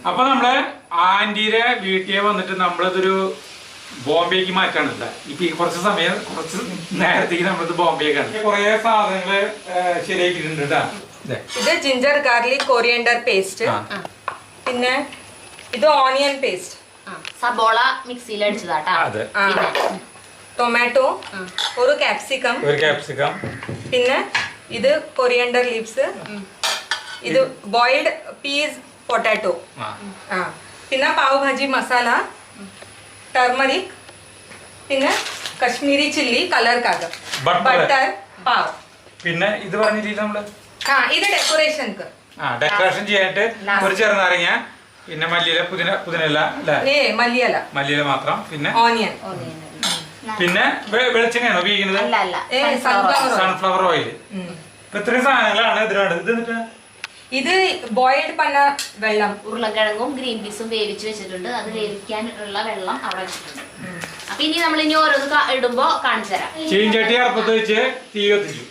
അപ്പൊ നമ്മള് ആന്റിയുടെ വീട്ടിൽ വന്നിട്ട് നമ്മളിതൊരു ബോംബെക്ക് മാറ്റാണില്ല. ഇപ്പൊ ഈ കുറച്ച് സമയം കുറച്ച് നേരത്തേക്ക് നമ്മളിത് ബോംബെക്കാണ്. കുറെ സാധനങ്ങള് ശരിയാക്കിയിട്ടുണ്ട് കേട്ടാ. ഇത് ജിഞ്ചർ ഗാർലിക് കൊറിയൻഡർ പേസ്റ്റ്, പിന്നെ ഇത് ഓണിയൻ പേസ്റ്റ്, സബോള മിക്സിയിൽ അടിച്ചതാട്ടാ. ടൊമാറ്റോ, ഒരു ക്യാപ്സിക്കം, പിന്നെ ഇത് കൊറിയൻഡർ ലീവ്സ്, ഇത് ബോയിൽഡ് പീസ് പൊട്ടാറ്റോ, പിന്നെ പാവ് ഭാജി മസാല, ടർമറിക്, പിന്നെ കശ്മീരി ചില്ലി കളർക്കാക, ബട്ടർ, പാവ്. പിന്നെ ഇത് പറഞ്ഞിട്ടില്ല നമ്മള് ഇത് ഡെക്കറേഷൻക്ക് ഡെക്കറേഷൻ ചെയ്യാനായിട്ട് ഒരു ചെറുനാരങ്ങ, പിന്നെ മല്ലിയില, പുതിനയില അല്ലേ, മല്ലിയില മാത്രം, പിന്നെ ഓണിയൻ, പിന്നെ വെളിച്ചെണ്ണയാണോ ഉപയോഗിക്കുന്നത്? Sunflower oil. ഇത്രയും സാധനങ്ങളാണ് ഇതിനാണ്. ഇത് എന്നിട്ട് ഇത് ബോയിൽഡ് പണ്ണ വെള്ളം, ഉരുളക്കിഴങ്ങും ഗ്രീൻ പീസും വേവിച്ച് വെച്ചിട്ടുണ്ട്. അത് വേവിക്കാനുള്ള വെള്ളം അവിടെ വെച്ചിട്ടുണ്ട്. അപ്പൊ ഇനി നമ്മൾ ഇനി ഓരോന്ന് ഇടുമ്പോ കാണിച്ചു തരാം. ചീഞ്ചട്ടി അടുപ്പത്ത് വെച്ച് തീ കത്തിച്ചു.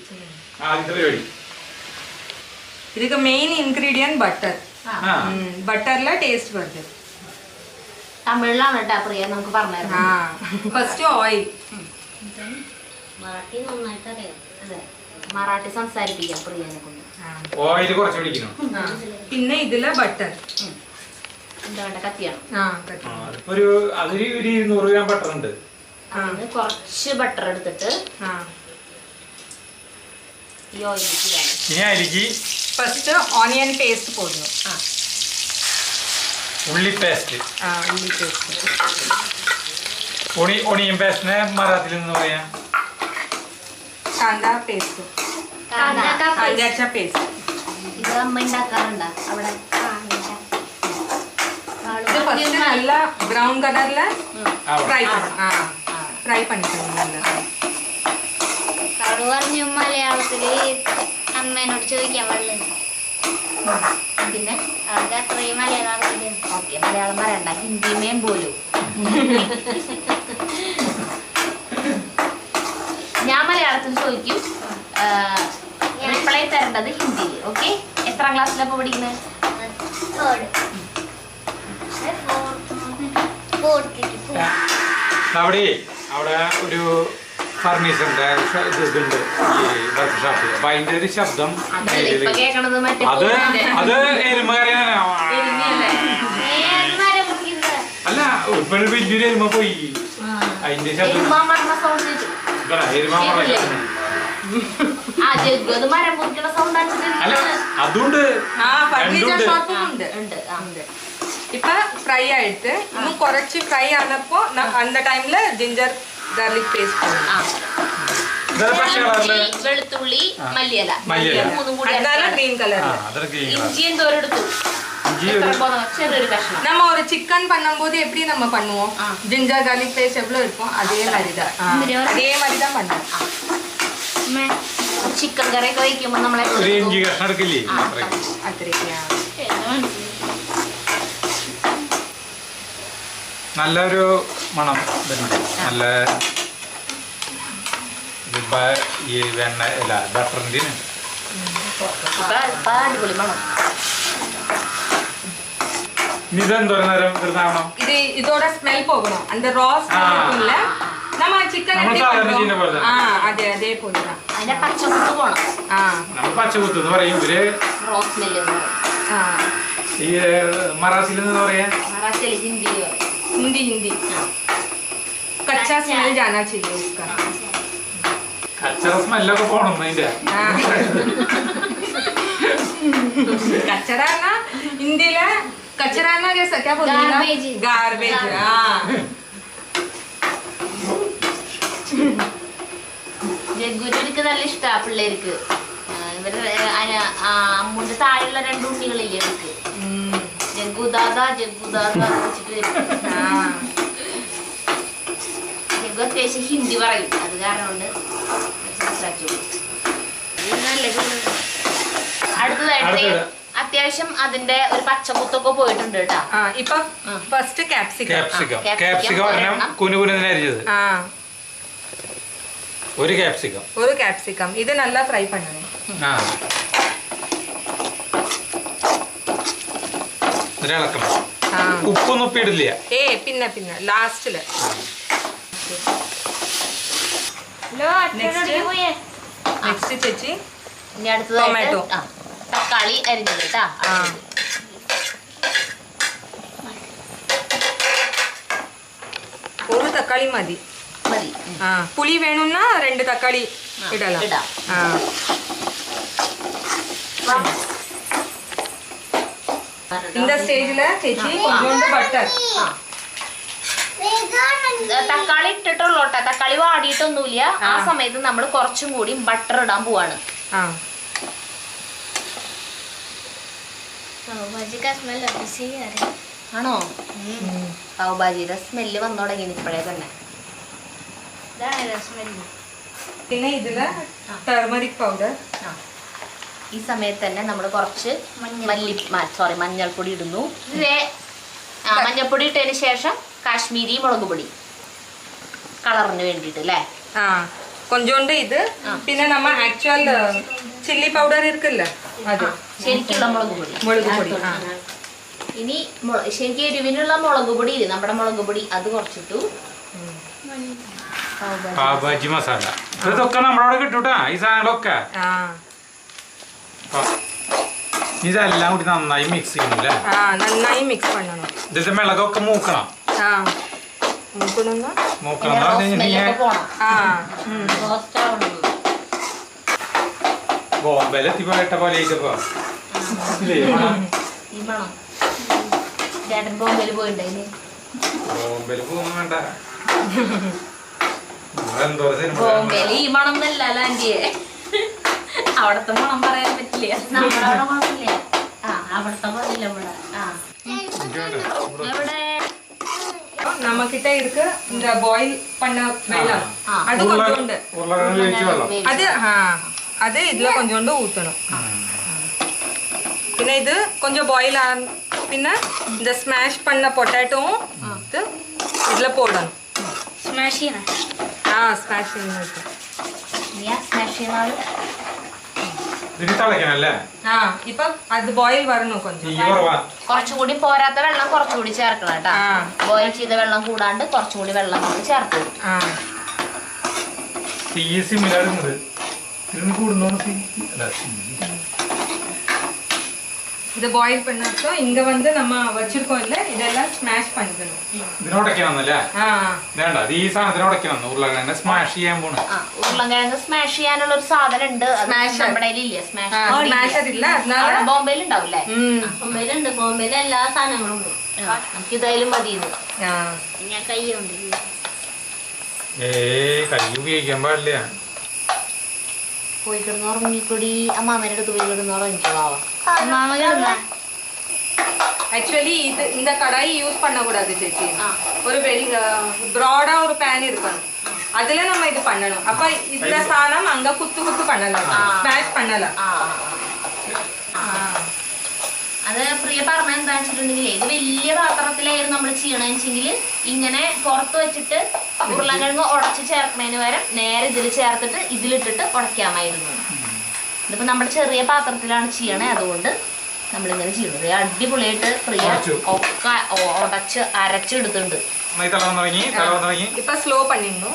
ആദ്യത്തെ പരിപാടി. ಇದಕ್ಕೆ ಮೇನ್ ಇಂಗ್ರೀಡಿಯಂಟ್ ബട്ടർ. ബട്ടറിലെ ടേസ്റ്റ് ബർഗർ തമിഴിലാണ് കേട്ടോ പ്രിയ നമുക്ക് പറഞ്ഞുതരാം. First oil. മറാഠി നന്നായിട്ട് അറിയാം. അതെ, മറാഠി സംസാരിപ്പിക്കാം പ്രിയനെ കൊണ്ട്. ഓയിൽ കുറച്ച് പിടിക്കണം. പിന്നെ ഇതിലെ ബട്ടർ എന്താ വേണ്ട, കത്തിയാണ്. ഒരു 200 ഗ്രാം ബട്ടർ ഉണ്ട്. അതിന് കുറച്ച് ബട്ടർ എടുത്തിട്ട് ഈ ഓയിലേക്ക് ഫസ്റ്റ് ഓണിയൻ പേസ്റ്റ് പോടുന്നു. ഉള്ളി പേസ്റ്റ്. ഓണിയൻ പേസ്റ്റിനെ മറാഠിയിൽ നിന്ന് പറയാം കാന്താ പേസ്റ്റ്. കാന്താച്ച പേസ്റ്റ്. ഇത് അമ്മ ഉണ്ടാക്കാറുണ്ടോ അവിടെ? ഇത് ഫസ്റ്റ് നല്ല ബ്രൗൺ കളറില് ഫ്രൈ പണിക്കണം. കടു പറഞ്ഞു മലയാളത്തില് അമ്മേനോട് ചോദിക്കാൻ പാടില്ല. പിന്നെ അവർക്ക് അത്രയും മലയാളം അറിയില്ല. ഓക്കെ, മലയാളം പറയണ്ട, ഹിന്ദിമേം പോലും. ഞാൻ മലയാളത്തിൽ ചോദിക്കും, റിപ്ലൈ തരേണ്ടത് ഹിന്ദിയിൽ. ഓക്കെ, എത്രാം ക്ലാസ്സിലപ്പോ പഠിക്കുന്നത്? അവിടെ ഒരു ഫർണിച്ചറിന്റെ ഇതുണ്ട്, ഷോപ്പ്. അപ്പൊ അതിന്റെ ഒരു ശബ്ദം അത് എരുമ കറിയാനാ. അല്ല, ഇപ്പൊ വലിയൊരു എരുമ പോയി, അതിന്റെ ശബ്ദം. അതുണ്ട്. ഇപ്പൊ ഫ്രൈ ആയിട്ട് ഇന്നും കുറച്ച് ഫ്രൈ ആണപ്പോ അന്ന ടൈമില് ജിഞ്ചർ ഗാർലിക് പേസ്റ്റ്, വെളുത്തുള്ളി, മല്ലിയില, ഗ്രീൻ കളർ. ഇഞ്ചി എന്തോരം എടുത്തു? ചെറിയൊരു കഷ്ണം. நம்ம ஒரு சிக்கன் பண்ணும்போது எப்படி நம்ம பண்ணுவோம், ஜிஞ்சர் garlic பேஸ்ட் எவ்வளவு இருக்கும் அதே மாதிரி தான் பண்ணுவோம். ചിക്കൻ കറി ഒക്കെ വയ്ക്കുമ്പോ നമ്മളെ ഇഞ്ചി കഷ്ണം എടുക്കില്ലേ? നല്ലൊരു മണം വരുന്നുണ്ട്. നല്ല ഈ വെണ്ണ അല്ല ബട്ടറിൻ്റെ അടിപൊളി മണം. ഇതെന്തോ നേരം ഇതാവണം, ഇതോടെ സ്മെൽ പോകണം. அந்த raw smell இருக்குல்ல, நம்ம chicken അതെ അതേപോലെ അതിന്റെ പച്ചക്കുത്ത് പോണം. നമ്മൾ പച്ചക്കുത്ത് എന്ന് പറയും, ഇവര് റോ സ്മെൽ. ഈ മറാഠിയിൽ നിന്ന് പറയാ, മറാഠിയിൽ हिंदी कच्चा स्मेल जाना चाहिए उसका. കച്ചറ സ്മെല്ലൊക്കെ പോണം അതിന്റെ. कचरा ना हिंदीला कचरा ना कैसा क्या बोलते हैं? गार्बेज. ജഗ്ഗുക്ക് നല്ല ഇഷ്ടാ പിള്ളേർക്ക്. ഇവര് അമ്മൂന്റെ താഴെയുള്ള 2 ഉണ്ണികളില്ലേ അവർക്ക്, ജഗ്ഗുദാദ വെച്ചിട്ട് ജഗ്ഗു അത്യാവശ്യം ഹിന്ദി പറയും. അത് കാരണം കൊണ്ട് അടുത്തതായിട്ട് അത്യാവശ്യം അതിന്റെ ഒരു പച്ചമുത്തൊക്കെ പോയിട്ടുണ്ട് കേട്ടോ. ഇപ്പൊ ഫസ്റ്റ് ക്യാപ്സിക്കം ഒരു ക്യാപ്സിക്കം ഇത് നല്ല ഫ്രൈ பண்ணணும். ഇളക്കണം. ഉപ്പൊന്നും ഉപ്പിടില്ല. പിന്നെ ലാസ്റ്റില്. നെക്സ്റ്റ് ചേച്ചി ടൊമാറ്റോ, തക്കാളി അരിഞ്ഞത് കേട്ടാ. ഒരു തക്കാളി മതി. പുളി വേണമെന്നാ 2 തക്കാളി ഇടலாம். இந்த ஸ்டேஜ்ல ചേച്ചി கொஞ்சோண்டு ബട്ടർ. തക്കാളി ഇട്ടിട്ടുള്ളോട്ടെ, തക്കാളി വാടിയിട്ടൊന്നുമില്ല. ആ സമയത്ത് നമ്മൾ കുറച്ചും കൂടി ബട്ടർ ഇടാൻ പോവാണ്. ആണോ? പാവ് ഭാജിയുടെ സ്മെല്ല് വന്നു തുടങ്ങി ഇപ്പോഴേ തന്നെ. പിന്നെ ഇതില് ടർമറിക് പൗഡർ. ഈ സമയത്ത് തന്നെ നമ്മൾ കുറച്ച് മഞ്ഞൾപ്പൊടി ഇടുന്നു. മഞ്ഞൾപ്പൊടി ഇട്ടതിന് ശേഷം കാശ്മീരി മുളക് പൊടി കളറിന് വേണ്ടിട്ട് അല്ലേ. കൊഞ്ചോണ്ട് ഇത്. പിന്നെ നമ്മ ആക്ച്വൽ ചില്ലി പൗഡർ ഇരിക്കില്ല, അത് ശരിക്കുള്ള മുളക് പൊടി. ഇനി ശരിക്കും എരിവിനുള്ള മുളക് പൊടി, നമ്മുടെ മുളക് പൊടി അത് കുറച്ചിട്ടു. പാവഭാജി മസാല ഇതൊക്കെ നമ്മളവിടെ കിട്ടൂട്ടാ. ഈ സാധനങ്ങളൊക്കെ ഇതെല്ലാം കൂടി നന്നായി മിക്സ് ചെയ്യണല്ലേ. നന്നായി മിക്സ് പണ്ണണം. ഇതിന്റെ മിളകൊക്കെ മൂക്കണം. ബോംബെയിലെത്തിപ്പോയിട്ട പോലെ ബോംബെയിൽ പോയിണ്ടായില്ലേ? ബോംബെയിൽ പോകുന്നു വേണ്ട. ബോംബെയിൽ ഈ മണം എന്നല്ല ആന്റിയെ, അവിടത്തെ മണം പറയാൻ പറ്റില്ല. നമ്മുടെ അവിടെ മണമില്ല. അവിടത്തെ മണില്ല ഇവിടെ. എവിടെ നമ്മക്കിட்ட இருக்கு இந்த பாயில் பண்ண வெல்லம். அது கொஞ்சோண்டு அது இதுல கொஞ்சோண்டு ஊத்தணும். പിന്നെ ഇത് கொஞ்சம் பாயில் പിന്നെ இந்த ஸ்மாஷ் பண்ண പൊട്ടാറ്റോവും ഇതിൽ പോടണം. സ്മാഷ് ചെയ്യണം. സ്മാഷ് ചെയ്യുന്നത്. ഇപ്പൊ അത് ബോയിൽ വരണോ? കുറച്ചുകൂടി പോരാത്ത വെള്ളം കുറച്ചുകൂടി ചേർക്കണം കേട്ടാ. ബോയിൽ ചെയ്ത വെള്ളം കൂടാണ്ട് കുറച്ചുകൂടി വെള്ളം നമ്മൾ ചേർക്കും. இது பாயில் பண்ணப்போ இங்க வந்து நம்ம வச்சிருக்கோம் இல்ல, இதெல்லாம் ஸ்மாஷ் பண்ணிக்கணும். ഇതിനോടക്കണമെന്നല്ലേ? വേണ്ട, ഈ സാധനത്തിനോടക്കണം. ഉരുളക്കിഴങ്ങ് സ്മാഷ് ചെയ്യാൻ പോണ. ഉരുളക്കിഴങ്ങ് സ്മാഷ് ചെയ്യാനുള്ള ഒരു സാധനം ഉണ്ട്. ബോംബെയിൽ ഉണ്ടാവില്ലേ? ബോംബെയിലുണ്ട്. ബോംബെയിൽ എല്ലാ സാധനങ്ങളും ഉണ്ട്. നമുക്ക് ഇതായാലും മതി. ഞാൻ കൈ കൊണ്ട് കൈ ഉപയോഗിക്കാൻ പാടില്ല. പോയി കിടന്ന് ഉറങ്ങിക്കൂടി. അമ്മാമേന്റെ അടുത്ത് പോയി കിടന്ന് ഉറങ്ങിക്കോളാവോ? ஆக்சுவலி இது இந்த கடாய் யூஸ் பண்ணக்கூடாது சேச்சி. ஒரு ப்ராடா ஒரு பேன் இருக்கணும், அதுல நம்ம இது பண்ணணும். அப்ப இதுல சாதம் அங்க குத்து குத்து பண்ணலாம், ஸ்மாஷ் பண்ணலாம். അത് പ്രിയ പറഞ്ഞ എന്താ വെച്ചിട്ടുണ്ടെങ്കിൽ, ഇത് വലിയ പാത്രത്തിലായിരുന്നു നമ്മൾ ചെയ്യണമെങ്കിൽ ഇങ്ങനെ പുറത്ത് വെച്ചിട്ട് ഉരുളക്കിഴങ്ങ് ഉടച്ച് ചേർക്കുന്നതിന് പകരം നേരെ ഇതിൽ ചേർത്തിട്ട് ഇതിലിട്ടിട്ട് ഉടയ്ക്കാമായിരുന്നു. ഇതിപ്പോ നമ്മുടെ ചെറിയ പാത്രത്തിലാണ് ചെയ്യണേ, അതുകൊണ്ട് നമ്മളിങ്ങനെ ചെയ്യുന്നത്. അടിപൊളിയായിട്ട് പ്രിയ ഒക്കെ ഉടച്ച് അരച്ചെടുത്തിട്ടുണ്ട്. ഇപ്പൊ സ്ലോ പണിയുന്നു.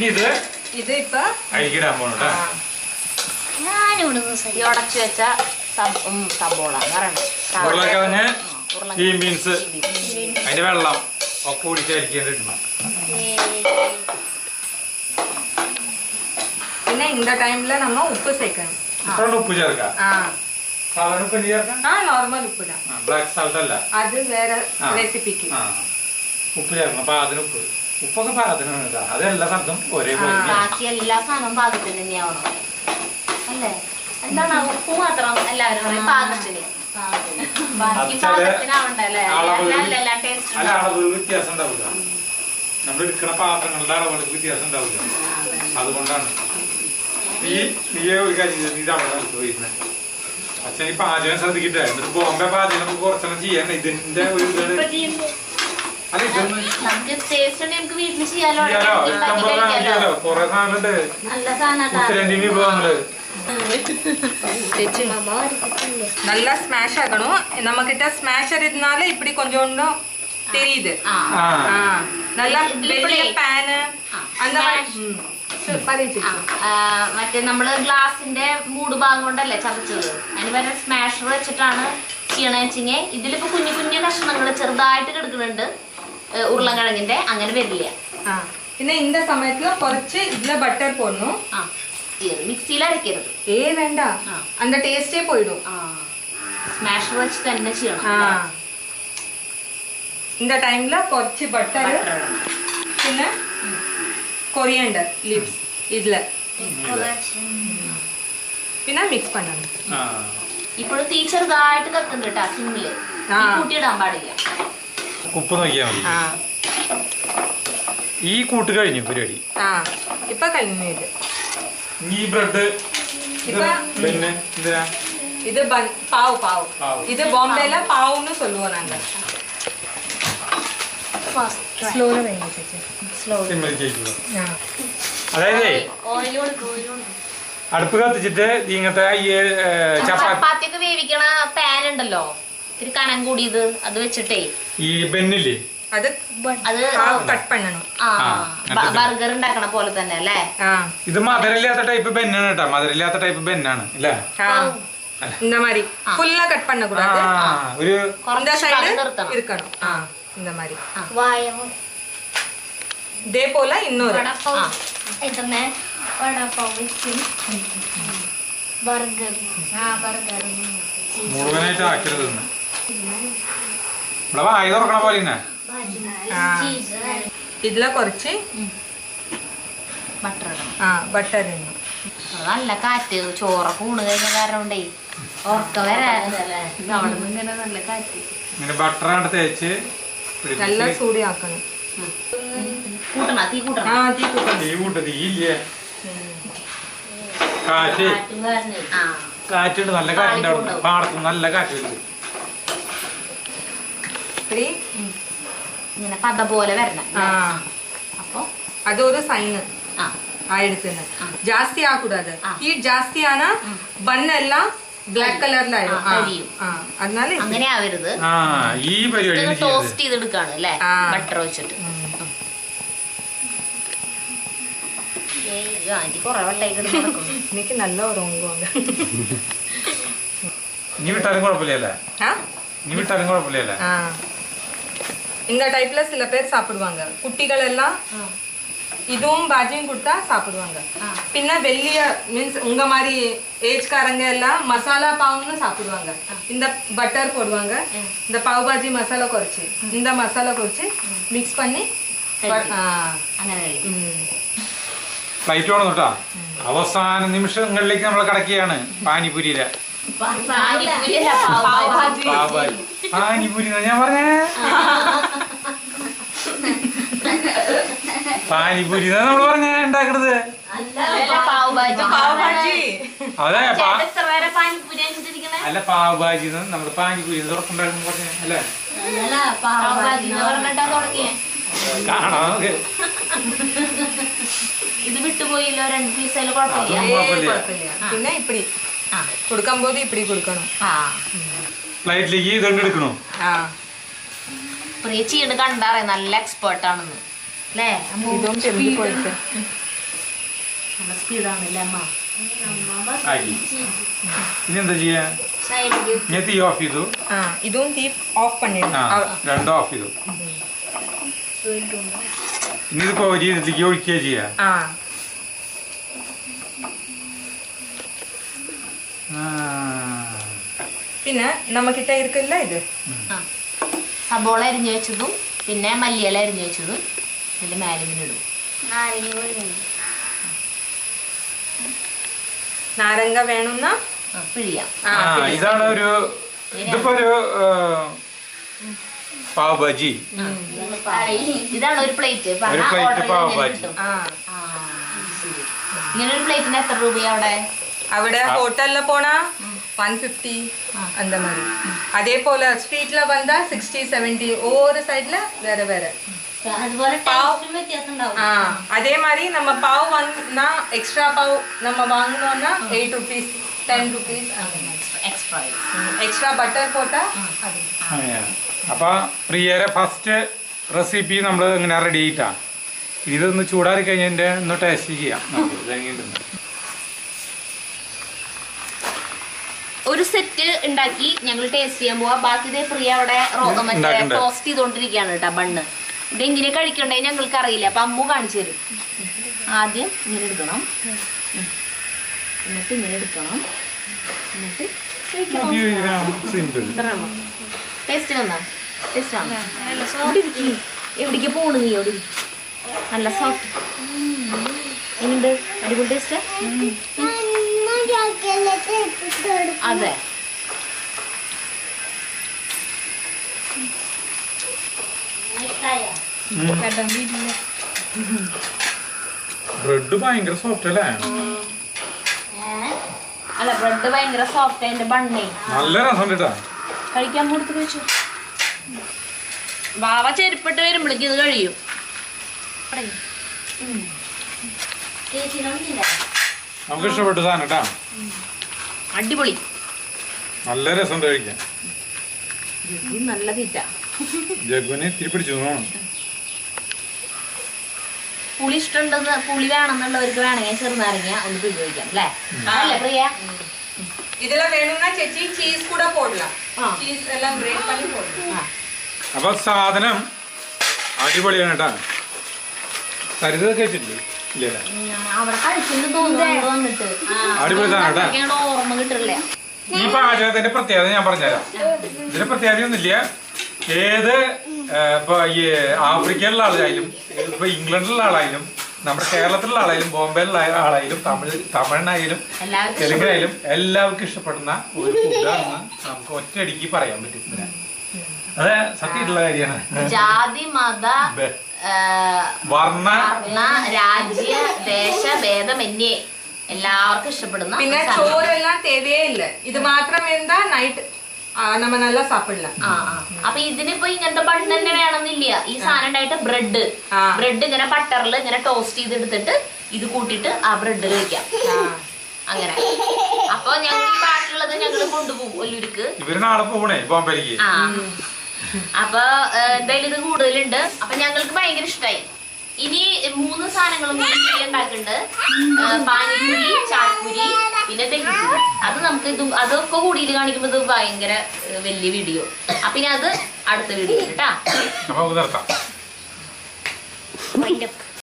ഇത് ഇപ്പൊ ഈ ഉടച്ചു വെച്ച സബോള ബീൻസ് അതിന്റെ വെള്ളം ഒക്കെ ഒഴിച്ചരിക്കേണ്ടിടണം. പിന്നെ இந்த டைம்ல நம்ம உப்பு சேர்க்கணும். ഉപ്പ് ചേർക്കാം. സാധാരണ ഉപ്പ് ചേർക്കാം. നോർമൽ ഉപ്പ് ഇടാം. ബ്ലാക്ക് സാൾട്ട് അല്ല, അത് വേറെ റെസിപ്പിക്ക്. ഉപ്പ് ചേർക്കണം. പാകത്തിന് ഉപ്പ്. ഉപ്പൊക്കെ പാകത്തിന്. അതെല്ലാ സ്ഥലത്തും ഒരേപോലെ. ബാക്കി എല്ലാ സാധനവും പാകത്തിന് തന്നെയാവണം അല്ലേ? എന്താണ് ഉപ്പ് മാത്രം എല്ലാവരും പാകത്തിന്? ബാക്കി പാകത്തിനാവണ്ടല്ലേ? അല്ല, അളവ് വ്യത്യാസം ഉണ്ടാവില്ല. നമ്മൾ എടുക്കുന്ന പാത്രങ്ങളുടെ അളവുകൾക്ക് വ്യത്യാസം ഉണ്ടാവില്ല. അതുകൊണ്ടാണ് നീ ഒരു കാര്യം ഇത് അവിടെ വരുന്നത്. അച്ഛൻ ഈ പാചകം ശ്രദ്ധിക്കട്ടെ. എന്നിട്ട് ബോംബെ പാചകം നമുക്ക് കുറച്ചെണ്ണം ചെയ്യാൻ ഇതിന്റെ ഒരു അല്ല ഇതൊന്നും ചെയ്യാലോ. കൊറേ സാധനമുണ്ട്. ഉത്തരേന്ത്യൻ വിഭവങ്ങള് நல்லா ஸ்மாஷ் ஆகணும். நம்ம கிட்ட ஸ்மாஷர் இருந்தால இப்படி கொஞ்சம் தெரியுது. நல்லா വലിയ പാൻ அந்த മറ്റേ നമ്മള് ഗ്ലാസിന്റെ മൂട് ഭാഗം കൊണ്ടല്ലേ ചതച്ചത്, അതിന് പകരം സ്മാഷർ വെച്ചിട്ടാണ് ചെയ്യണെച്ചിങ്ങ. ഇതിലിപ്പോ കുഞ്ഞു കുഞ്ഞു കഷ്ണങ്ങൾ ചെറുതായിട്ട് കിടക്കുന്നുണ്ട് ഉരുളക്കിഴങ്ങിന്റെ, അങ്ങനെ വരില്ല. പിന്നെ இந்த സമയத்துல കുറച്ച് ഇതില് ബട്ടർ പോടണം. മിക്സിയിൽ അരക്കരുത്. വേണ്ട, அந்த ടേസ്റ്റേ പോയിടും. സ്മാഷർ വെച്ച് തന്നെ ചെയ്യണം. இந்த டைம்ல കുറച്ച് ബട്ടർ പിന്നെ കൊറിയൻഡർ ലീവ്സ് ഇതില് പിന്നെ മിക്സ് பண்ணணும். ഇപ്പോഴും തീ ചെറുതായിട്ട് കത്തുന്നുണ്ട് കേട്ടോ, സിമ്മില്. കൂട്ടിയിടാൻ പാടില്ല. ഉപ്പ് നോക്കിയാൽ മതി. ഈ കൂട്ട് കഴിഞ്ഞു പരിപാടി. ഇപ്പൊ കഴിഞ്ഞു. ഇത് ഈ ബ്രെഡ് ഇത് പാവ് പാവ്. ഇത് ബോംബെയിലെ പാവെന്ന് சொல்லுவோம் நாங்க. അതായത് അടുപ്പ് കത്തിച്ചിട്ട് ഇങ്ങനത്തെ ഈ ചപ്പാത്തിയൊക്കെ വേവിക്കണ പാൻ ഉണ്ടല്ലോ, ഇത്തിരി കനം കൂടിയത്, അത് വെച്ചിട്ടേ ഈ ബെന്നില്ലേ അത് കട്ട് பண்ணணும். ബർഗർ ഉണ്ടാക്കണ പോലെ തന്നെ അല്ലേ. ഇത് മധുരമില്ലാത്ത ടൈപ്പ് ബെന്നാണ് കേട്ടോ, മധുരമില്ലാത്ത ടൈപ്പ് ബെന്നാണ് അല്ലേ. இந்த மாதிரி ஃபுல்லா கட் பண்ண கூடாது, ഒരു இந்த சைடு இருக்கணும். இந்த மாதிரி இதே போல இன்னொரு മുഴുവനായിട്ട് ആക്കരുത്. ഇവിടെ വായ തുറക്കണ പോലെ തന്നെ. ഇതിലെ കുറച്ച് ബട്ടർ ഇടണം. നല്ല കാറ്റ്, ചോറൊക്കെ ഊണ് കഴിഞ്ഞ കാരണം കൊണ്ടേ ഉറക്കം വരാനല്ലേ. അവിടെ നിന്ന് ഇങ്ങനെ നല്ല കാറ്റ്. ഇങ്ങനെ ബട്ടറാണ്ട് തേച്ച് നല്ല ചൂടിയാക്കണം. തീ കൂട്ടണം. തീയില്ലേ, കാറ്റ് കാറ്റുണ്ട്, നല്ല കാറ്റുണ്ടാവും പാടത്തും, നല്ല കാറ്റ് വരും. ഇങ്ങനെ പത പോലെ വരണം. അപ്പൊ അതൊരു സൈന് ആയെടുക്കുന്ന. ജാസ്തി ആക്കൂടാതെ. ഹീറ്റ് ജാസ്തി ആണ് ബണ്ണെല്ലാം ബ്ലാക്ക് കളറിലായിരുന്നു. അങ്ങനെ ആവരുത്. ഈ പരിപാടി ടോസ്റ്റ് ചെയ്തെടുക്കാണ് അല്ലേ, ബട്ടർ വെച്ചിട്ട്. കൊറേ വെള്ളമായി എനിക്ക് നല്ല ഉറങ്ങുവാണ്. ഇനി വിട്ടാലും കുഴപ്പമില്ലല്ലേ, ഇനി വിട്ടാലും കുഴപ്പമില്ലല്ലേ. இந்த டைப்ல சில பேர் சாப்பிடுவாங்க. குட்டிகள் எல்லாம் இதுவும் பாஜியும் கொடுத்தா சாப்பிடுவாங்க. பின்ன வெளிய மீன்ஸ் உங்க மாதிரி ஏஜ்காரங்க எல்லாம் மசாலா பாவுன்னு சாப்பிடுவாங்க. இந்த பட்டர் போடுவாங்க, இந்த பாவ் பாஜி மசாலா குறைச்சி இந்த மசாலா குறைச்சி மிக்ஸ் பண்ணி ഫ്ലൈറ്റ് വേണം കേട്ടോ. അവസാന നിമിഷങ്ങളിലേക്ക് നമ്മൾ കടക്കുകയാണ് പാനിപൂരിയിലെ. പാനിപൂരി ഞാൻ പറഞ്ഞേ, പാനിപൂരി നമ്മൾ പറഞ്ഞ ഉണ്ടാക്കണത്. അതെ, അല്ല പാവ് ഭാജി നമ്മള് പാനിപൂരി തുറക്കുണ്ടായിരുന്നു പറഞ്ഞ അല്ലേ. കാണാം നമുക്ക്. ഇത് വിട്ടുപോയില്ലോ, 2 പീസായാലും കുഴപ്പമില്ല. പിന്നെ ഇപ്പിടി കൊടുക്കുമ്പോ ഇപ്പിടി കൊടുക്കണം. ഫ്ലൈറ്റിലേക്ക് ഇതുകൊണ്ട് എടുക്കണോ? പ്രിയ ചീണ് കണ്ടാറേ നല്ല എക്സ്പേർട്ട് ആണെന്ന് അല്ലേ. നല്ല സ്പീഡാണല്ലേ അമ്മ. ഇനി എന്താ ചെയ്യാ? ഞാൻ തീ ഓഫ് ചെയ്തു. ഇതും തീ ഓഫ് പണിയിടണം. രണ്ടും ഓഫ് ചെയ്തു. ഇനി ഇത് കോരി ഇതിലേക്ക് ഒഴിക്കുക ചെയ്യാ. പിന്നെ നമുക്കിട്ട ഇരിക്കില്ല. ഇത് സബോള അരിഞ്ഞു വെച്ചതും പിന്നെ മല്ലിയില അരിഞ്ഞു വെച്ചതും ഇതിന്റെ മേലിടും. നാരങ്ങ വേണമെന്ന പിഴിയാം. ഇതാണ് ഒരു ഇതിപ്പോ ഒരു പാവ് ഭാജി. ഇതാണ് ഒരു പ്ലേറ്റ് പാവ് ഭാജി. ഇങ്ങനെ ഒരു പ്ലേറ്റിന് എത്ര രൂപയാ അവിടെ? അവിടെ ഹോട്ടലിൽ പോണ 150 அந்த மாதிரி. அதே போல ஸ்ட்ரீட்ல வந்தா 60 70. ஒவ்வொரு சைடுல வேற வேற. അതുപോലെ ടേസ്റ്റും വ്യത്യാസം ഉണ്ടാവും. அதே மாதிரி நம்ம பாவ் வாங்கினா எக்ஸ்ட்ரா பாவ் நம்ம வாங்கணும்னா 8 rupees 10 rupees എക്സ്ട്രാ ബട്ടർ പോട്ടാ അത്. അപ്പൊ പ്രിയരെ ഫസ്റ്റ് റെസിപ്പി നമ്മൾ ഇങ്ങനെ റെഡി ആയിട്ടാ. ഇതൊന്ന് ചൂടാറി കഴിഞ്ഞതിന്റെ ഒന്ന് ടേസ്റ്റ് ചെയ്യാം. ഒരു സെറ്റ് ഉണ്ടാക്കി ഞങ്ങൾ ടേസ്റ്റ് ചെയ്യാൻ പോവാ. ബാക്കി ഇതേ പ്രിയ അവിടെ ടോസ്റ്റ് ചെയ്തോണ്ടിരിക്കുകയാണ് കേട്ടോ ബണ്ണ്. ഇതെങ്ങനെ കഴിക്കണ്ടേ ഞങ്ങൾക്ക് അറിയില്ല. അപ്പൊ അമ്മു കാണിച്ചു തരും. ആദ്യം ഇങ്ങനെ എടുക്കണം, എന്നിട്ട് ഇങ്ങനെ എടുക്കണം, എന്നിട്ട് ടേസ്റ്റ് വന്നാ ടേസ്റ്റ് ആണ്. എവിടേക്ക് പോണു നീ? എവിടെ നല്ല സോഫ്റ്റ് എങ്ങനെയുണ്ട്? അടിപൊളി ടേസ്റ്റ്. അതെ ബ്രെഡ് ഭയങ്കര സോഫ്റ്റ് അല്ലേ? അല്ല ബ്രെഡ് ഭയങ്കര സോഫ്റ്റ്. അതിന്റെ ബണ്ണേ നല്ല രസം കേട്ടാ. കഴിക്കാൻ കൊടുത്ത് കഴിച്ചു. വാവ ചെരുപ്പിട്ട് വരുമ്പോഴേക്ക് ഇത് കഴിയും. നമുക്ക് ഇഷ്ടപ്പെട്ടു സാധനം കേട്ടാ. അടിപൊളി, നല്ല രസം കഴിക്കാൻ. നല്ല തീറ്റ. ജഗ്ഗുനെ ഇത്തിരി പിടിച്ചു തോന്നുന്നു. പുളി ഇഷ്ടമുണ്ടെന്ന് പുളി വേണമെന്നുള്ളവർക്ക് വേണമെങ്കിൽ ചെറുനാരങ്ങ ഒന്ന് പിഴിഞ്ഞ് കഴിക്കാം അല്ലേ? അല്ലേ പ്രിയ? ഇതില വേണമെന്നാ ചേച്ചി ചീസ് കൂടെ പോടலாம். ചീസ് എല്ലാം ഗ്രേറ്റ് பண்ணி പോടலாம். അപ്പൊ സാധനം അടിപൊളിയാണ് കേട്ടാ. സരിത കഴിച്ചിട്ടില്ലേ? ഇല്ല അവിടെ കഴിച്ചിട്ട് തോന്നുന്നു വന്നിട്ട് അടിപൊളി സാധനം കേട്ടാ. ഓർമ്മ കിട്ടില്ല. ഈ പാചകത്തിന്റെ പ്രത്യേകത ഞാൻ പറഞ്ഞുതരാം. ഇതിന്റെ പ്രത്യേകതയൊന്നുമില്ല. ഏത് ഇപ്പൊ ഈ ആഫ്രിക്കയിലുള്ള ആളായാലും ഇപ്പൊ ഇംഗ്ലണ്ടിലുള്ള ആളായാലും നമ്മുടെ കേരളത്തിലുള്ള ആളായാലും ബോംബെയിലുള്ള ആളായാലും തമിഴിനായാലും തെലുങ്കിനായാലും എല്ലാവർക്കും ഇഷ്ടപ്പെടുന്ന ഒരു ഫുഡാണെന്ന് നമുക്ക് ഒറ്റയടിക്ക് പറയാൻ പറ്റും. അത് സത്യമായിട്ടുള്ള കാര്യമാണ്. ജാതി മത വർണ്ണ രാജ്യ ദേശ ഭേദമന്യേ എല്ലാവർക്കും ഇഷ്ടപ്പെടുന്ന. പിന്നെ ചോറെല്ലാം തേവേ ഇല്ല. ഇത് മാത്രം എന്താ നൈറ്റ് നമ്മ നല്ല സാപ്പിടலாம். അപ്പൊ ഇതിനിപ്പോ ഇങ്ങനത്തെ ബണ്ണ് തന്നെ വേണമെന്നില്ല. ഈ സാധനം ഉണ്ടായിട്ട് ബ്രെഡ് ഇങ്ങനെ ബട്ടറിൽ ഇങ്ങനെ ടോസ്റ്റ് ചെയ്തെടുത്തിട്ട് ഇത് കൂട്ടിയിട്ട് ആ ബ്രെഡ് കഴിക്കാം. അങ്ങനെ അപ്പൊ ഞങ്ങൾ ഈ ബാക്കിയുള്ളത് ഞങ്ങൾ കൊണ്ടുപോകും ഒല്ലൂർക്ക്. ഇവര് നാളെ പോകണേ ബോംബെയിലേക്ക്. അപ്പൊ എന്തായാലും ഇത് കൂടുതലുണ്ട്. അപ്പൊ ഞങ്ങൾക്ക് ഭയങ്കര ഇഷ്ടമായി. ഇനി 3 സാധനങ്ങളും കൂടി ഉണ്ടാക്കുന്നുണ്ട്. പാനിപൂരി, ചാട്ട്പൂരി, പിന്നെ തെക്കിപ്പൂരി. അത് നമുക്ക് ഇത് അതൊക്കെ കൂടിയിട്ട് കാണിക്കുമ്പോൾ ഇത് ഭയങ്കര വലിയ വീഡിയോ. അപ്പൊ ഇനി അത് അടുത്ത വീഡിയോ കേട്ടാ.